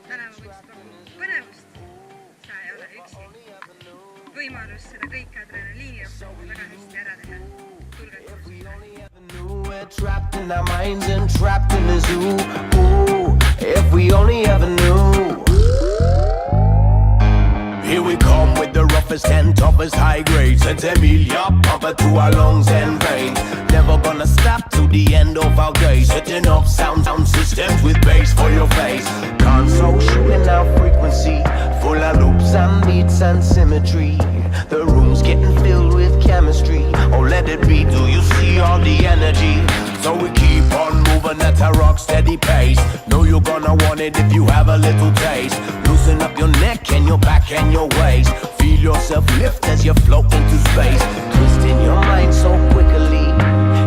täna ma võiksin pakkuda põnevust, sa ei ole üksi. Võimalus seda kõike adrenaliini jooksul väga hästi ära teha. Tulge koos. We're trapped in our minds and trapped in the zoo. Ooh, if we only ever knew. Here we come with the roughest and toughest high grades. St. Emilia, pump it to our lungs and veins. Never gonna stop to the end of our days. Setting up sound systems with bass for your face. Console shooting out frequency, full of loops and beats and symmetry. The room's getting filled with chemistry. Oh, let it be, do you see all the energy? So we keep on moving at a rock steady pace. Know you're gonna want it if you have a little taste. Loosen up your neck and your back and your waist. Feel yourself lift as you float into space. Twisting your mind so quickly,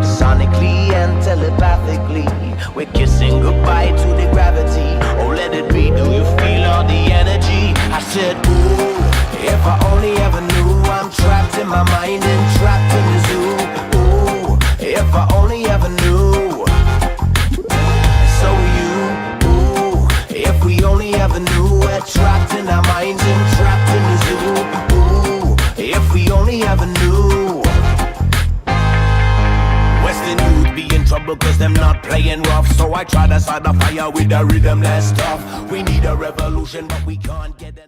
sonically and telepathically. We're kissing goodbye to the gravity. Oh, let it be, do you feel all the energy? I said, ooh, if I only ever knew. I'm trapped in my mind and trapped in the zoo. Ooh, if I only ever knew. So you, ooh, if we only ever knew. We're trapped in our minds and trapped in the zoo. Ooh, if we only ever knew. Western youth be in trouble cause them not playing rough. So I try to start a fire with the rhythm less tough. We need a revolution but we can't get it.